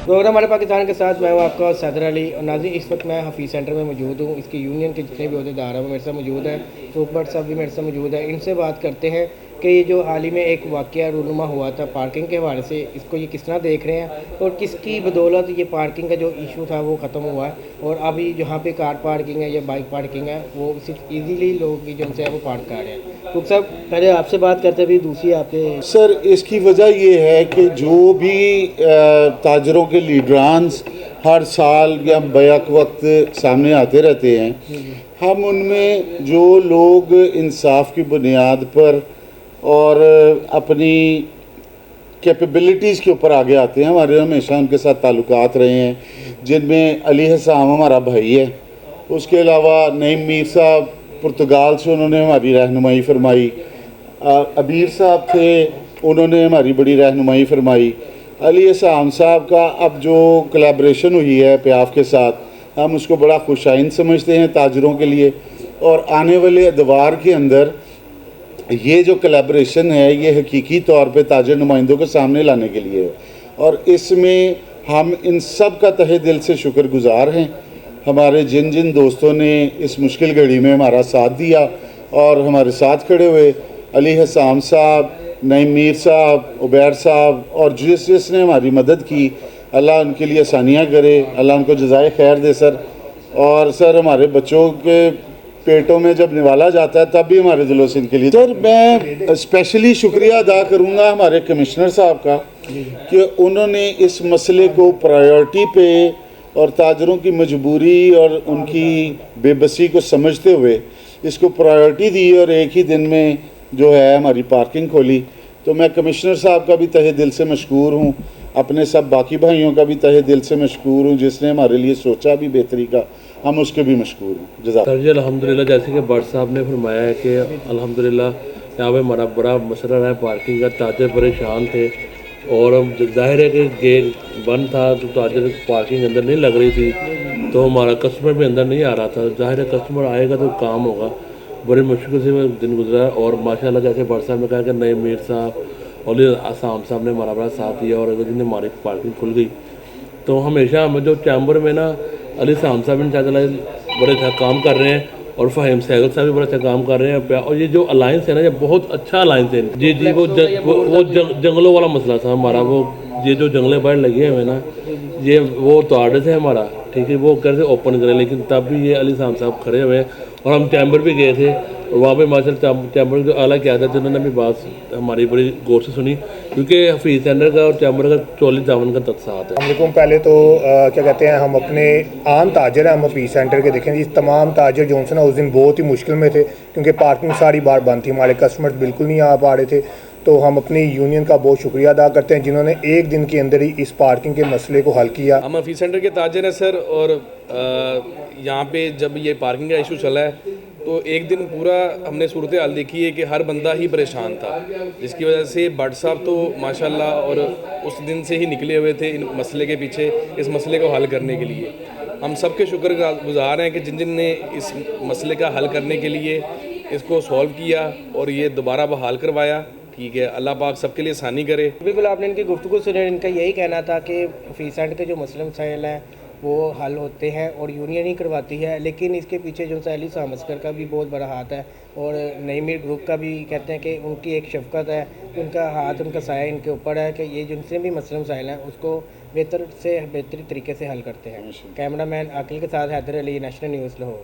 Programme हमारे पाकिस्तान के साथ मैं हूँ आपका सैदर अली और नाज़रीन इस वक्त मैं हफीज़ सेंटर में मौजूद हूँ। इसकी यूनियन के जितने भी अहदेदार हैं वो मेरे साथ मौजूद है। सुपर साहब भी मेरे साथ मौजूद है। इनसे बात करते हैं कि ये जो हाल ही में एक वाक़या रूनुमा हुआ था पार्किंग के हवाले से, इसको ये किस तरह देख रहे हैं और किसकी बदौलत ये पार्किंग का जो इशू था वो ख़त्म हुआ है और अभी जहाँ पे कार पार्किंग है या बाइक पार्किंग है वो सिर्फ ईजीली लोग की जिनसे है वो पार्क कर रहे हैं। तो साहब पहले आपसे बात करते भी दूसरी आपके सर, इसकी वजह ये है कि जो भी ताजरों के लीडरान्स हर साल या बैक वक्त सामने आते रहते हैं, हम उनमें जो लोग इंसाफ की बुनियाद पर और अपनी कैपेबिलिटीज़ के ऊपर आगे आते हैं, हमारे हमेशा उनके साथ ताल्लुकात रहे हैं, जिनमें अली हसाम हमारा भाई है। उसके अलावा नईम मीर साहब पुर्तगाल से, उन्होंने हमारी रहनुमाई फरमाई। अबीर साहब थे, उन्होंने हमारी बड़ी रहनुमाई फरमाई। अली हसाम साहब का अब जो कोलैबोरेशन हुई है प्याफ के साथ, हम उसको बड़ा खुशाइन समझते हैं ताजरों के लिए। और आने वाले अदवार के अंदर ये जो कोलैबोरेशन है ये हकीकी तौर पे ताजर नुमाइंदों को सामने लाने के लिए है और इसमें हम इन सब का तहे दिल से शुक्रगुजार हैं। हमारे जिन जिन दोस्तों ने इस मुश्किल घड़ी में हमारा साथ दिया और हमारे साथ खड़े हुए, अली हसाम साहब, नईम मीर साहब, उबैर साहब और जिसने हमारी मदद की, अल्लाह उनके लिए आसानियाँ करे, अल्लाह उनको जज़ाए खैर दे सर। और सर, हमारे बच्चों के पेटों में जब निवाला जाता है तब भी हमारे दिलों से इनके लिए सर मैं स्पेशली शुक्रिया अदा करूँगा हमारे कमिश्नर साहब का कि उन्होंने इस मसले को प्रायोरिटी पे और ताजरों की मजबूरी और उनकी बेबसी को समझते हुए इसको प्रायोरिटी दी और एक ही दिन में जो है हमारी पार्किंग खोली। तो मैं कमिश्नर साहब का भी तहे दिल से मशकूर हूँ, अपने सब बाकी भाइयों का भी तहे दिल से मशकूर हूँ जिसने हमारे लिए सोचा भी बेहतरी का, हम उसके भी मशकूर हैं। जज़ाक सर जी अल्हम्दुलिल्लाह, जैसे कि भट्ट साहब ने फरमाया है कि अल्हम्दुलिल्लाह यहाँ पे हमारा बड़ा मसला रहा है पार्किंग का। ताजर परेशान थे और जाहिर है कि गेट बंद था तो ताजर पार्किंग अंदर नहीं लग रही थी, तो हमारा कस्टमर भी अंदर नहीं आ रहा था। जाहिर है कस्टमर आएगा तो काम होगा। बड़ी मुश्किल से वो दिन गुजरा और माशाल्लाह जैसे भट्ट साहब ने कहा कि नईम मीर साहब और आसाम साहब ने हमारा बड़ा साथ दिया और अगले दिन हमारी पार्किंग खुल गई। तो हमेशा हम जो चैम्बर में ना अली साहब साहब इंशाअल्लाह बड़े अच्छा काम कर रहे हैं और फ़हीम सहगल साहब भी बड़ा अच्छा काम कर रहे हैं। और ये जो अलाइंस है ना, ये बहुत अच्छा अलाइंस है। जी जी, वो जंगलों वाला मसला था हमारा, वो ये जो जंगलें बाहर लगे हुए ना, ये वो तोड़े थे हमारा, ठीक है, वो कैसे ओपन करें, लेकिन तब भी ये अली साहब साहब खड़े हुए हैं। और हम चैम्बर भी गए थे और वहाँ पे माशाल्लाह चैम्बर जो आला क्या था, उन्होंने भी बात हमारी बड़ी गौर से सुनी, क्योंकि हफीज़ सेंटर का और चैम्बर का 40 दामन का साथ है। अलैकुम। पहले तो क्या कहते हैं, हम अपने आम ताजर हैं, हम हफीज़ सेंटर के देखें जी, तमाम ताजर जो ना उस दिन बहुत ही मुश्किल में थे क्योंकि पार्किंग सारी बार बंद थी, हमारे कस्टमर्स बिल्कुल नहीं आ पा रहे थे। तो हम अपनी यूनियन का बहुत शुक्रिया अदा करते हैं जिन्होंने एक दिन के अंदर ही इस पार्किंग के मसले को हल किया। हम हफीज़ सेंटर के ताजर हैं सर, और यहाँ पे जब ये पार्किंग का इशू चला है तो एक दिन पूरा हमने सूरत हाल देखी है कि हर बंदा ही परेशान था, जिसकी वजह से भट्ट साहब तो माशाल्लाह और उस दिन से ही निकले हुए थे इन मसले के पीछे, इस मसले को हल करने के लिए। हम सबके शुक्रगुजार हैं कि जिन जिन ने इस मसले का हल करने के लिए इसको सॉल्व किया और ये दोबारा बहाल करवाया। ठीक है, अल्लाह पाक सबके लिए आसानी करे। बिल्कुल आपने इनकी गुफ्तगू सुनी, इनका यही कहना था कि हफीज़ सेंटर के जो मसले मसाइल हैं वो हल होते हैं और यूनियन ही करवाती है, लेकिन इसके पीछे जो अली साहब असगर का भी बहुत बड़ा हाथ है और नईम मीर ग्रुप का भी कहते हैं कि उनकी एक शफकत है, उनका हाथ, उनका साया इनके ऊपर है कि ये जिनसे भी मसले मसाइल हैं उसको बेहतरी तरीके से हल करते हैं। कैमरामैन आकिल के साथ हैदर अली, नेशनल न्यूज़ लाहौर।